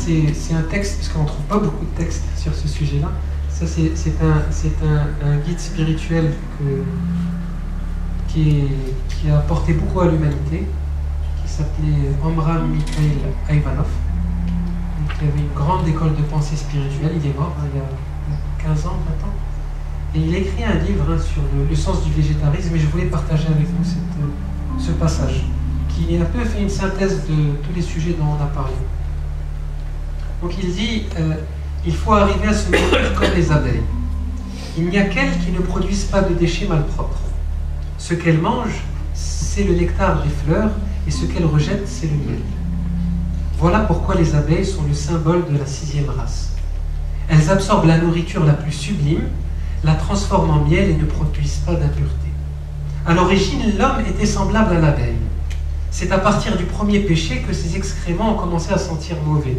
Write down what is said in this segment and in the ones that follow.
c'est un texte, parce qu'on ne trouve pas beaucoup de textes sur ce sujet-là. Ça, c'est un guide spirituel qui a apporté beaucoup à l'humanité, qui s'appelait Omram Mikhail Ivanov, qui avait une grande école de pensée spirituelle. Il est mort il y a 15 ans maintenant. Et il a écrit un livre sur le sens du végétarisme, et je voulais partager avec vous ce passage, qui a un peu fait une synthèse de tous les sujets dont on a parlé. Donc il dit, il faut arriver à se nourrir comme les abeilles. Il n'y a qu'elles qui ne produisent pas de déchets malpropres. Ce qu'elles mangent, c'est le nectar des fleurs, et ce qu'elles rejettent, c'est le miel. Voilà pourquoi les abeilles sont le symbole de la 6e race. Elles absorbent la nourriture la plus sublime, la transforment en miel et ne produisent pas d'impureté. À l'origine, l'homme était semblable à l'abeille. C'est à partir du premier péché que ses excréments ont commencé à sentir mauvais.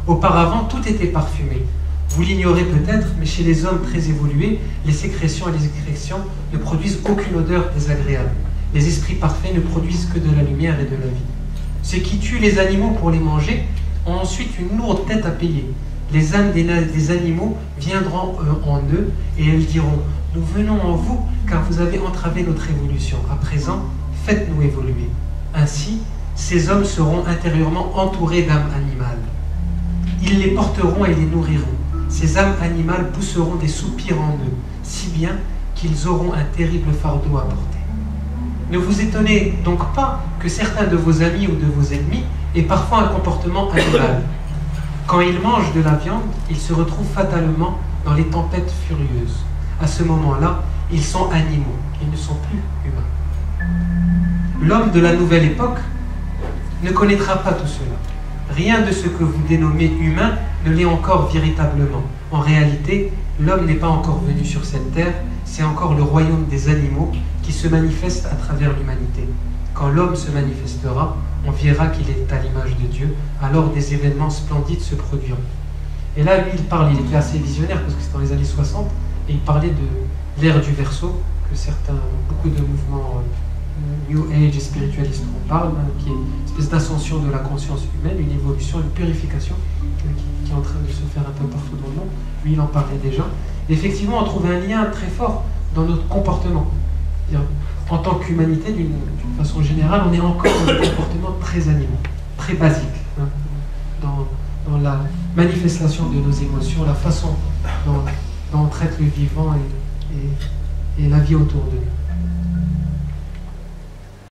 Auparavant, tout était parfumé. Vous l'ignorez peut-être, mais chez les hommes très évolués, les sécrétions et les excrétions ne produisent aucune odeur désagréable. Les esprits parfaits ne produisent que de la lumière et de la vie. Ceux qui tuent les animaux pour les manger ont ensuite une lourde tête à payer. Les âmes des animaux viendront en eux et elles diront « Nous venons en vous car vous avez entravé notre évolution. À présent, faites-nous évoluer. » Ainsi, ces hommes seront intérieurement entourés d'âmes animales. Ils les porteront et les nourriront. Ces âmes animales pousseront des soupirs en eux, si bien qu'ils auront un terrible fardeau à porter. Ne vous étonnez donc pas que certains de vos amis ou de vos ennemis aient parfois un comportement animal. Quand ils mangent de la viande, ils se retrouvent fatalement dans les tempêtes furieuses. À ce moment-là, ils sont animaux, ils ne sont plus humains. L'homme de la nouvelle époque ne connaîtra pas tout cela. Rien de ce que vous dénommez humain ne l'est encore véritablement. En réalité, l'homme n'est pas encore venu sur cette terre, c'est encore le royaume des animaux qui se manifeste à travers l'humanité. Quand l'homme se manifestera, on verra qu'il est à l'image de Dieu, alors des événements splendides se produiront. Et là, lui, il était assez visionnaire, parce que c'était dans les années 60, et il parlait de l'ère du Verseau, que beaucoup de mouvements New Age et spiritualistes en parlent, qui est une espèce d'ascension de la conscience humaine, une évolution, une purification qui est en train de se faire un peu partout dans le monde. Lui, il en parlait déjà. Et effectivement, on trouve un lien très fort dans notre comportement. En tant qu'humanité, d'une façon générale, on est encore dans des comportements très animaux, très basiques, hein, dans la manifestation de nos émotions, la façon dont on traite le vivant et la vie autour de nous.